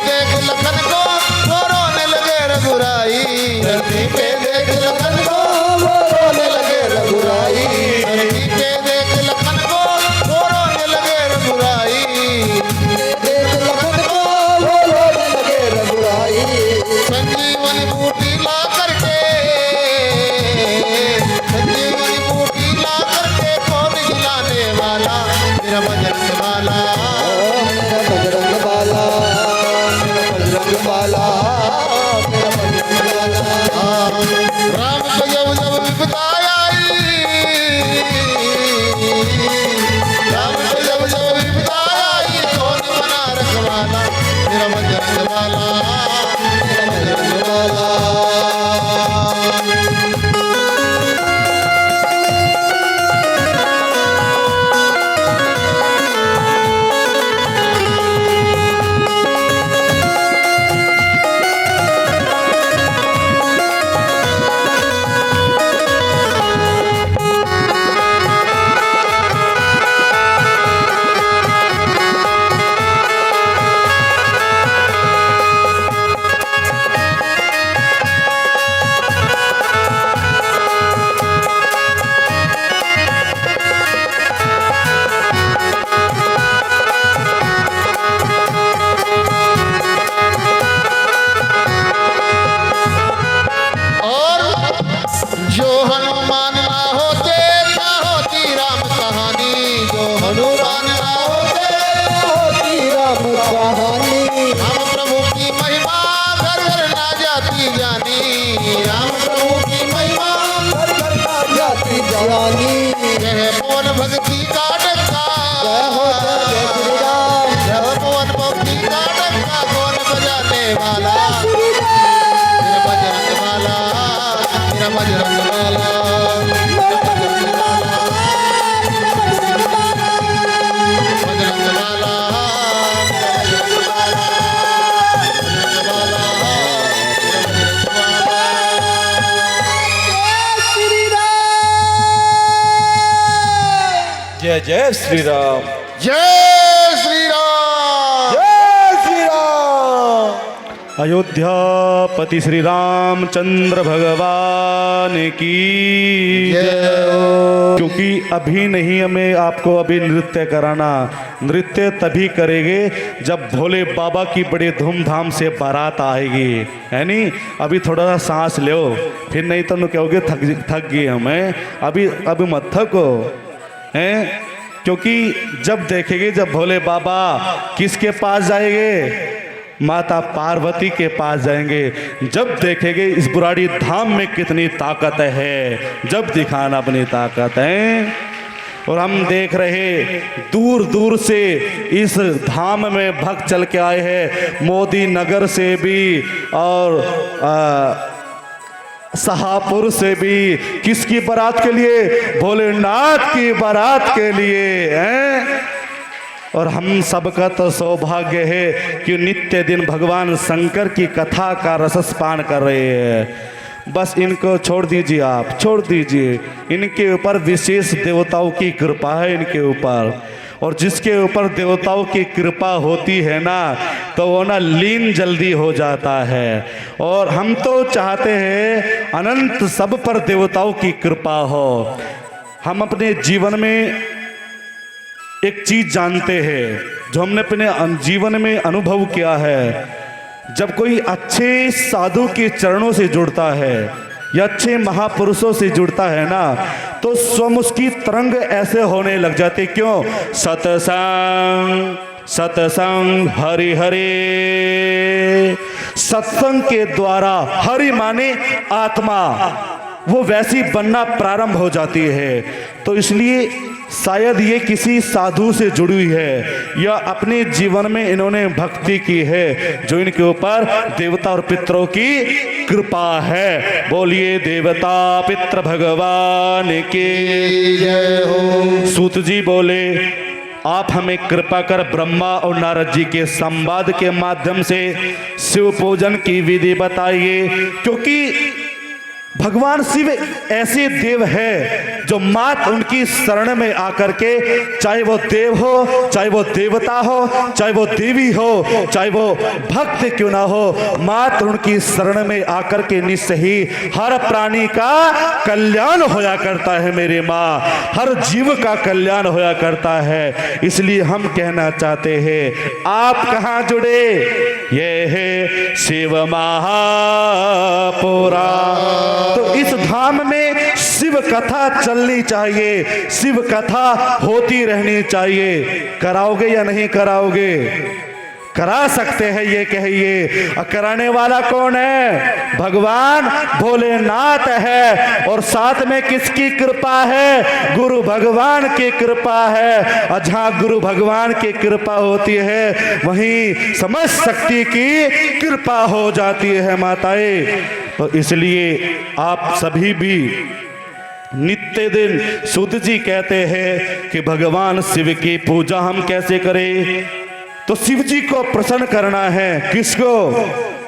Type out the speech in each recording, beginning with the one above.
देख लखन को वो रोने लगे रघुराई। धरती पे देख लखन को वो रोने लगे रघुराई। धरती पे देख लखन को वो रोने लगे रघुराई। देख लखन को वो रोने लगे रघुराई। संजीवनी बूटी ला करके, संजीवनी बूटी ला करके कौन हिलाने वाला, मेरा बजरंग वाला, मेरा बजरंग वाला, मेरा बजरंग वाला, मेरा बजरंग वाला। राम को जब जब विपदा आई, राम को जब जब विपदा आई, कौन बना रखवाला, मेरा बजरंग वाला, मेरा बजरंग वाला। जो हनुमान ना होते ना होती राम कहानी, जो हनुमान ना होते ना होती राम कहानी। राम प्रभु की महिमा घर घर ना जाती जानी, राम प्रभु की महिमा घर घर ना जाती जानी। यह पवन भक्ति का डंका, जय हो जय श्री राम, यह पवन भक्ति का डंका कौन बजाने वाला, मेरा बजरंग वाला, मेरा बजरंग वाला, मेरा बजरंग वाला, बजरंग वाला, बजरंग वाला, बजरंग वाला, जय जय श्री राम, जय श्री राम, जय श्री राम। अयोध्यापति श्री रामचंद्र भगवान की जय। क्योंकि अभी नहीं हमें आपको अभी नृत्य कराना, नृत्य तभी करेंगे जब भोले बाबा की बड़े धूमधाम से बारात आएगी, है नहीं। अभी थोड़ा सा सांस लो, फिर नहीं तो कहोगे थक गए हमें। अभी मत थको हैं, क्योंकि जब देखेंगे जब भोले बाबा किसके पास जाएंगे, माता पार्वती के पास जाएंगे। जब देखेंगे इस बुराड़ी धाम में कितनी ताकत है, जब दिखाना अपनी ताकत है। और हम देख रहे दूर दूर से इस धाम में भक्त चल के आए हैं, मोदी नगर से भी और शाहपुर से भी। किसकी बारात के लिए, भोलेनाथ की बारात के लिए हैं। और हम सबका तो सौभाग्य है कि नित्य दिन भगवान शंकर की कथा का रसपान कर रहे हैं। बस इनको छोड़ दीजिए, आप छोड़ दीजिए, इनके ऊपर विशेष देवताओं की कृपा है इनके ऊपर। और जिसके ऊपर देवताओं की कृपा होती है ना, तो वो ना लीन जल्दी हो जाता है। और हम तो चाहते हैं अनंत सब पर देवताओं की कृपा हो। हम अपने जीवन में एक चीज जानते हैं, जो हमने अपने जीवन में अनुभव किया है, जब कोई अच्छे साधु के चरणों से जुड़ता है या अच्छे महापुरुषों से जुड़ता है ना, तो स्वयं उसकी तरंग ऐसे होने लग जाते। क्यों? सत्संग सत्संग हरि हरि, सत्संग के द्वारा, हरि माने आत्मा, वो वैसी बनना प्रारंभ हो जाती है। तो इसलिए शायद ये किसी साधु से जुड़ी हुई है या अपने जीवन में इन्होंने भक्ति की है, जो इनके ऊपर देवता और पितरों की कृपा है। बोलिए देवता पितृ भगवान की जय हो। सूत जी बोले, आप हमें कृपा कर ब्रह्मा और नारद जी के संवाद के माध्यम से शिव पूजन की विधि बताइए, क्योंकि भगवान शिव ऐसे देव है जो जो मात उनकी शरण में आकर के, चाहे वो देव हो, चाहे वो देवता हो, चाहे वो देवी हो, चाहे वो भक्त क्यों ना हो, मात उनकी शरण में आकर के निश्चय ही हर प्राणी का कल्याण होया करता है मेरे माँ, हर जीव का कल्याण होया करता है। इसलिए हम कहना चाहते हैं, आप कहाँ जुड़े? ये है शिव महापुरा। तो इस धाम में शिव कथा चलनी चाहिए, शिव कथा होती रहनी चाहिए। कराओगे या नहीं कराओगे? करा सकते हैं ये कहिए। और कराने वाला कौन है? भगवान भोलेनाथ है। और साथ में किसकी कृपा है? गुरु भगवान की कृपा है। और जहाँ गुरु भगवान की कृपा होती है वहीं समस्त शक्ति की कृपा हो जाती है माताएं। तो इसलिए आप सभी भी नित्य दिन सूत जी कहते हैं कि भगवान शिव की पूजा हम कैसे करें? तो शिव जी को प्रसन्न करना है। किसको?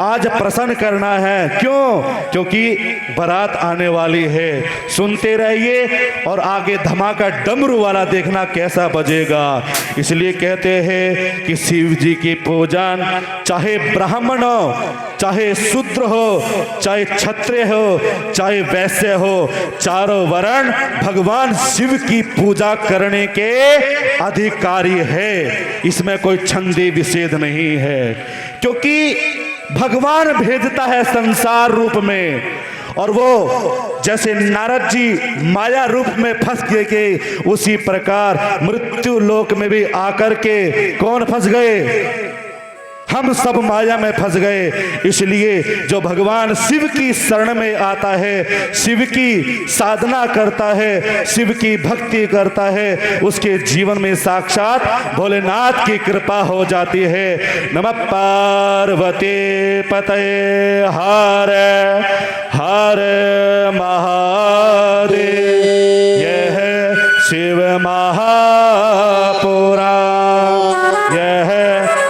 आज प्रसन्न करना है। क्यों? क्योंकि बारात आने वाली है। सुनते रहिए और आगे धमाका डमरू वाला देखना कैसा बजेगा। इसलिए कहते हैं कि शिव जी की पूजन चाहे ब्राह्मण हो, चाहे शूद्र हो, चाहे क्षत्रिय हो, चाहे वैश्य हो, चारों वर्ण भगवान शिव की पूजा करने के अधिकारी है। इसमें कोई छंदी विषेद नहीं है, क्योंकि भगवान भेजता है संसार रूप में। और वो जैसे नारद जी माया रूप में फंस गए के, उसी प्रकार मृत्यु लोक में भी आकर के कौन फंस गए? हम सब माया में फंस गए। इसलिए जो भगवान शिव की शरण में आता है, शिव की साधना करता है, शिव की भक्ति करता है, उसके जीवन में साक्षात भोलेनाथ की कृपा हो जाती है। नमः पार्वती पतये हर हर महादेव। यह शिव महापुरा, यह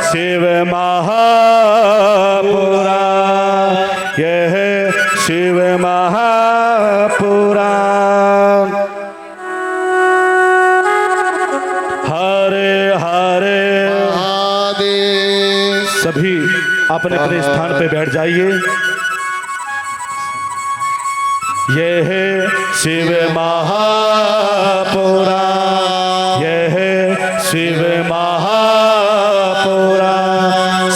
शिव महापुरा, यह शिव महापुरा। हरे हरे महादेव। सभी अपने अपने स्थान पे बैठ जाइए। यह शिव महापुरा, यह शिव महापुरा,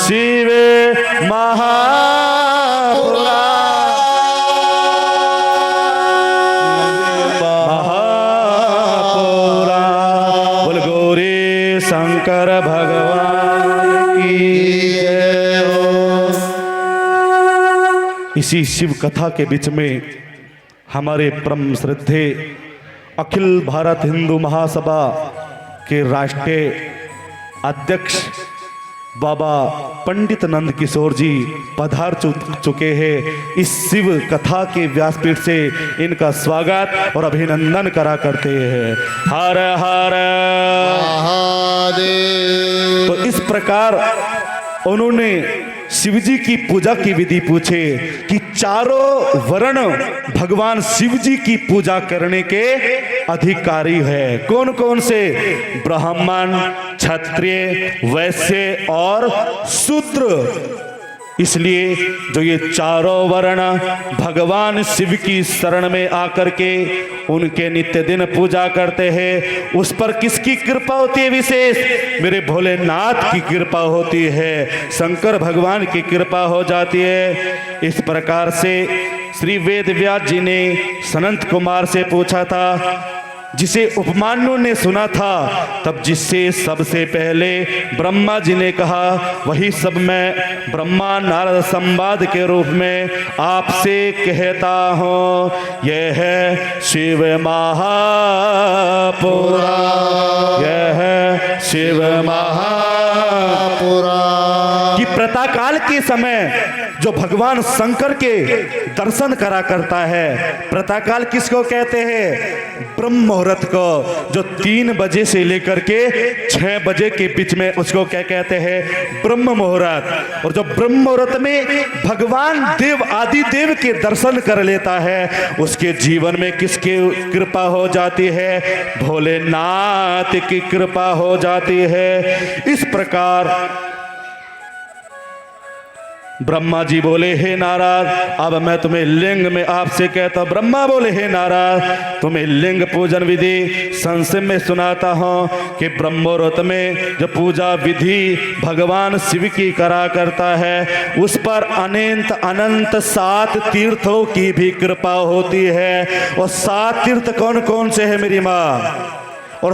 शिव महापुरा, महापुरा। बोल गौरी शंकर भगवान की जय हो। इसी शिव कथा के बीच में हमारे परम श्रद्धे अखिल भारत हिंदू महासभा के राष्ट्रीय अध्यक्ष बाबा पंडित नंद किशोर जी पधार चुके हैं। इस शिव कथा के व्यासपीठ से इनका स्वागत और अभिनंदन करा करते हैं। हर हर महादेव। तो इस प्रकार उन्होंने शिवजी की पूजा की विधि पूछे कि चारों वर्ण भगवान शिवजी की पूजा करने के अधिकारी है। कौन कौन से? ब्राह्मण, क्षत्रिय, वैश्य और शूद्र। इसलिए जो ये चारों वर्ण भगवान शिव की शरण में आकर के उनके नित्य दिन पूजा करते हैं, उस पर किसकी कृपा होती है विशेष? मेरे भोलेनाथ की कृपा होती है, शंकर भगवान की कृपा हो जाती है। इस प्रकार से श्री वेद व्यास जी ने सनंत कुमार से पूछा था, जिसे उपमान्यों ने सुना था, तब जिससे सबसे पहले ब्रह्मा जी ने कहा, वही सब मैं ब्रह्मा नारद संवाद के रूप में आपसे कहता हूँ। यह है शिव महापुरा, यह है शिव महापुरा। कि प्रातःकाल के समय जो भगवान शंकर के दर्शन करा करता है, प्रातःकाल किसको कहते हैं? ब्रह्म मुहूर्त को, जो 3 बजे से लेकर के 6 बजे के बीच में, उसको क्या कहते हैं? ब्रह्म मुहूर्त। और जो ब्रह्म मुहूर्त में भगवान देव आदि देव के दर्शन कर लेता है, उसके जीवन में किसकी कृपा हो जाती है? भोलेनाथ की कृपा हो जाती है। इस प्रकार ब्रह्मा जी बोले, हे नारद, अब मैं तुम्हें लिंग में आपसे कहता हूं। ब्रह्मा बोले, हे नारद, तुम्हें लिंग पूजन विधि संक्षेप में सुनाता हूं कि ब्रह्म मुहूर्त में जो पूजा विधि भगवान शिव की करा करता है, उस पर अनंत अनंत 7 तीर्थों की भी कृपा होती है। और 7 तीर्थ कौन कौन से है मेरी माँ? और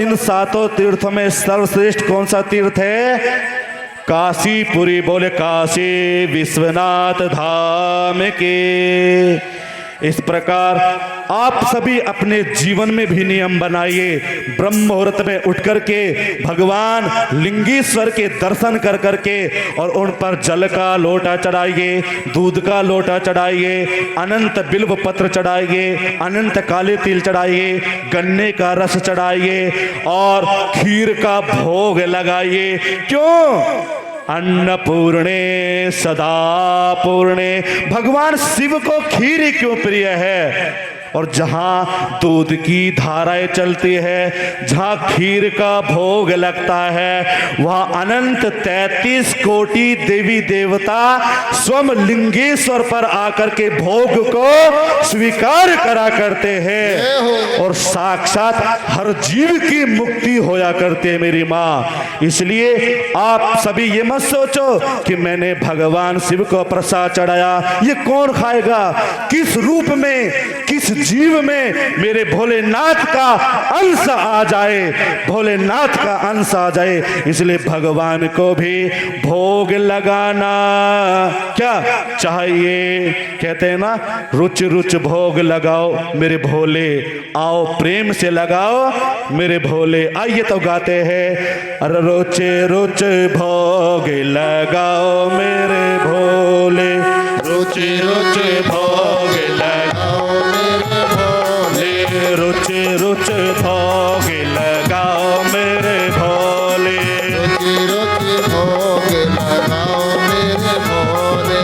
इन 7 तीर्थों में सर्वश्रेष्ठ कौन सा तीर्थ है? काशीपुरी। बोले, काशी विश्वनाथ धाम के। इस प्रकार आप सभी अपने जीवन में भी नियम बनाइए। ब्रह्म मुहूर्त में उठ करके भगवान लिंगेश्वर के दर्शन कर करके और उन पर जल का लोटा चढ़ाइए, दूध का लोटा चढ़ाइए, अनंत बिल्व पत्र चढ़ाइए, अनंत काले तिल चढ़ाइए, गन्ने का रस चढ़ाइए और खीर का भोग लगाइए। क्यों? अन्नपूर्णे सदा पूर्णे। भगवान शिव को खीर क्यों प्रिय है? और जहां दूध की धाराएं चलती है, जहां खीर का भोग लगता है, वहां अनंत 33 कोटि देवी देवता स्वयं लिंगेश्वर पर आकर के भोग को स्वीकार करा करते हैं और साक्षात हर जीव की मुक्ति होया करते हैं मेरी माँ। इसलिए आप सभी ये मत सोचो कि मैंने भगवान शिव को प्रसाद चढ़ाया, ये कौन खाएगा, किस रूप में, किस जीव में मेरे भोलेनाथ का अंश आ जाए, भोलेनाथ का अंश आ जाए। इसलिए भगवान को भी भोग लगाना क्या चाहिए? कहते हैं ना, रुच रुच भोग लगाओ मेरे भोले, आओ प्रेम से लगाओ मेरे भोले। आइए तो गाते हैं, अरे रुच रुच भोग लगाओ मेरे भोले, रुच रुच भोग लगाओ मेरे भोले, रुच रुच भोग लगाओ मेरे भोले, रुचि रुचि भोग लगाओ मेरे भोले।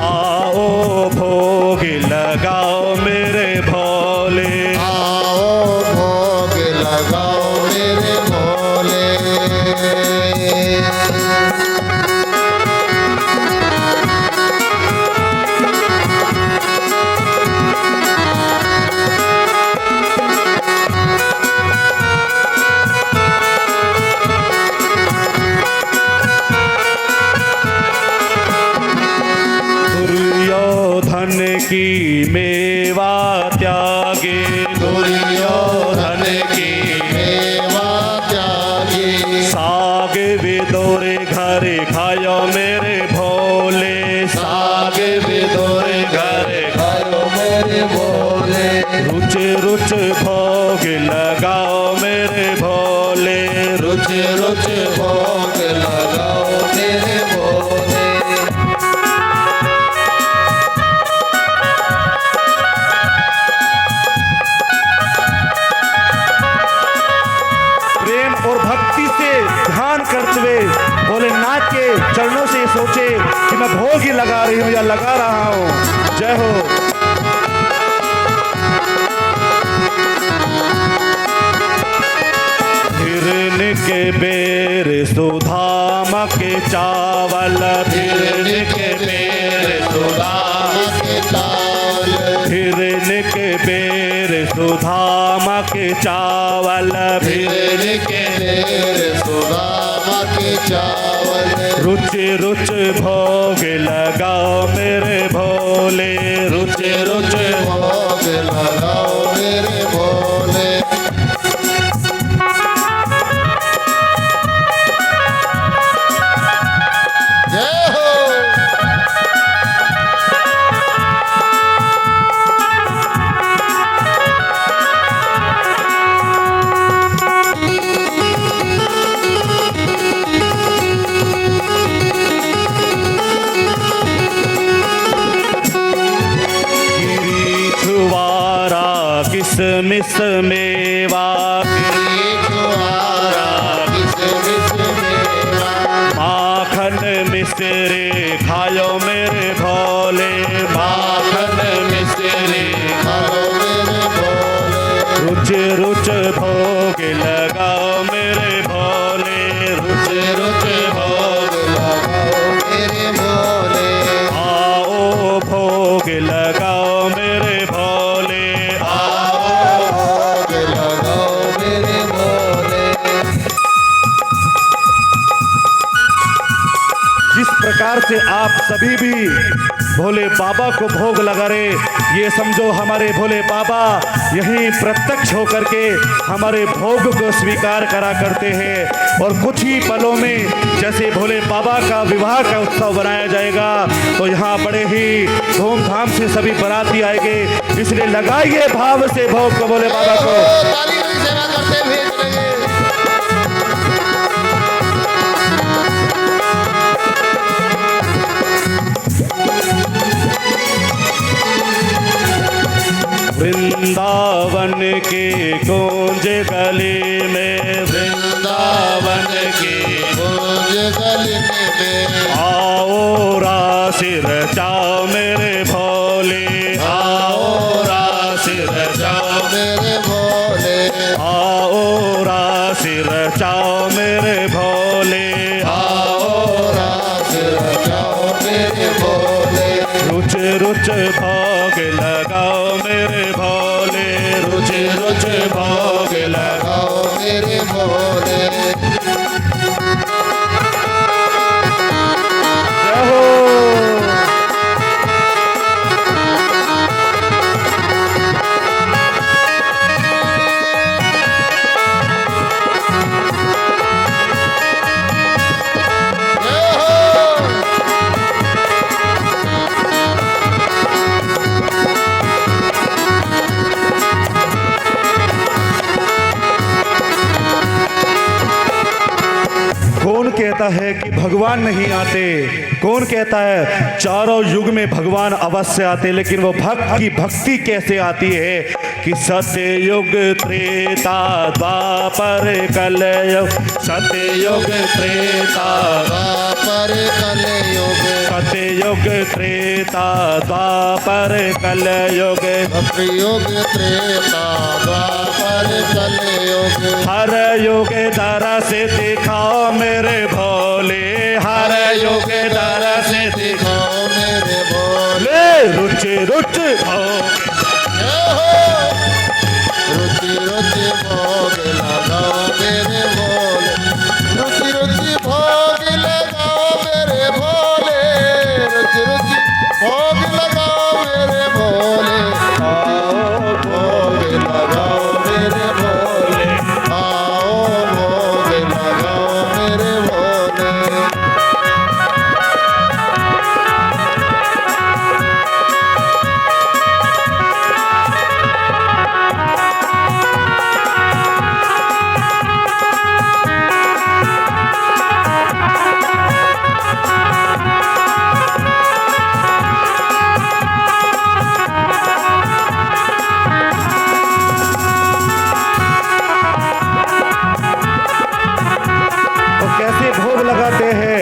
आओ भोग लगाओ मेरे भोले, आओ भोग लगाओ मेरे भोले। दुर्योधन की मेवा त्यागे, दुर्योधन की मेवा त्यागी, साग विदोरे घरे खायो मेरे भोले, साग विदोरे घरे खाओ मेरे भोले। रुच रुच भोग लगाओ मेरे भोले, रुच रुच भोग लगाओ मेरे भोले। प्रेम और भक्ति से ध्यान करते हुए भोलेनाथ के चरणों से सोचे कि मैं भोग ही लगा रही हूँ या लगा रहा हूँ। जय हो। हिरन के बेर सुधामा के चावल, हिरन के बेर सुधामा के ताल, हिरन के बेर सुधामा के चावल, हिरन के बेर सुदामा के चावल। रुच रुच भोग लगाओ मेरे भोले, रुच रुच भोग लगाओ मेरे भोले। जय हो। मिस मेवा माखन मिश्रे खायो मेरे भोले माखन मिश्रे रुच रुच भोग लगाओ मेरे भोले रुच रुच भोग आओ भोग लगाओ मेरे भोले जिस प्रकार से आप सभी भी भोले बाबा को भोग लगा रहे, ये समझो हमारे भोले बाबा यहीं प्रत्यक्ष होकर के हमारे भोग को स्वीकार करा करते हैं। और कुछ ही पलों में जैसे भोले बाबा का विवाह का उत्सव बनाया जाएगा तो यहाँ बड़े ही धूमधाम से सभी बाराती आएंगे, इसलिए लगाइए भाव से भोग को भोले बाबा को। सेवा करते हुए चलेंगे। वृंदावन के गूंज गली में वृंदावन के गूंज गली में आओ रास रचाओ मेरे भोले आओ रास रचाओ मेरे भोले आओ रास रचाओ मेरे भोले आओ रास रचाओ मेरे भोले रुच रुच भोग लगाओ मेरे भोले रुच रुच भोग लगाओ आओ मेरे भोले जय हो। कौन कहता है कि भगवान नहीं आते, कौन कहता है चारों युग में भगवान अवश्य आते, लेकिन वो भक्त की भक्ति कैसे आती है कि सत्ययुग त्रेता द्वापर कलयुग सत्ययुग त्रेता द्वापर कलयुग सत्ययुग त्रेता द्वापर कलयुग सतयुग त्रेता द्वापर कलयुग हर युग दर से दिखाओ मेरे भोले हर युग दर से दिखाओ दिखाओ मेरे भोले रुच रुच भोग रुचि रुचि भोग लगाओ मेरे भोले रुचि रुचि भोग लगाओ मेरे भोले रुचि रुचि भोग लगाओ मेरे भोले आओ भोग लगाओ मेरे भोले आओ भोग लगाओ मेरे भोले तो कैसे भोग लगाते हैं,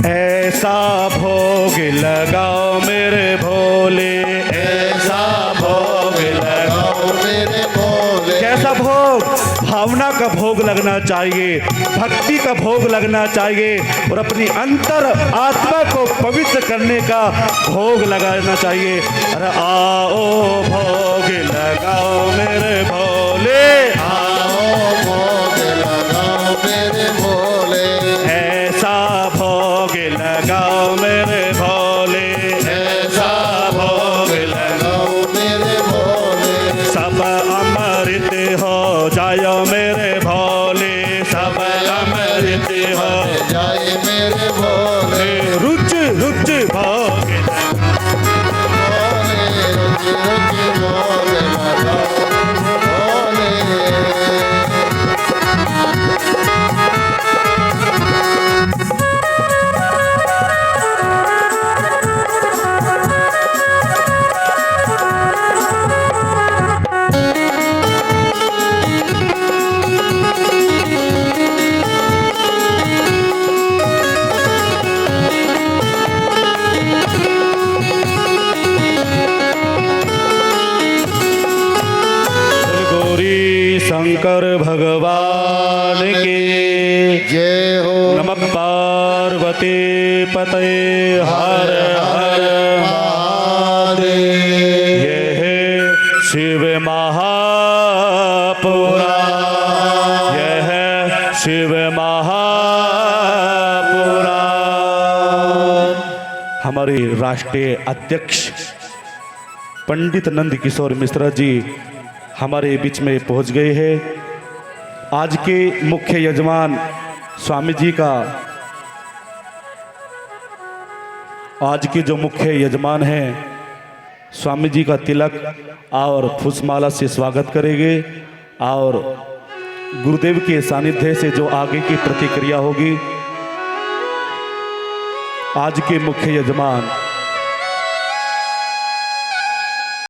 ऐसा भोग लगाओ मेरे भोले ऐसा भोग लगाओ लगाओ मेरे भोले कैसा भोग, भावना का भोग लगना चाहिए, भक्ति का भोग लगना चाहिए और अपनी अंतर आत्मा को पवित्र करने का भोग लगाना चाहिए। अरे आओ भोग लगाओ मेरे भोले आओ भोग लगाओ मेरे भोले ऐसा भोग लगाओ मेरे भोले ऐसा भोग लगाओ लगाओ मेरे भोले सब अमृत हो जायो मेरे भोले सब अमृत हो जाए मेरे भोले रुच रुच भोग भोले रुचि रुचि भोग लगाओ भोले शंकर भगवान की जय हो। नमः पार्वती पते हर हर महादेव। ये है शिव महापुराण, ये है शिव महापुराण। हमारे राष्ट्रीय अध्यक्ष पंडित नंद किशोर मिश्रा जी हमारे बीच में पहुंच गए हैं। आज के मुख्य यजमान स्वामी जी का, आज के जो मुख्य यजमान हैं स्वामी जी का तिलक और फुसमाला से स्वागत करेंगे और गुरुदेव के सानिध्य से जो आगे की प्रतिक्रिया होगी, आज के मुख्य यजमान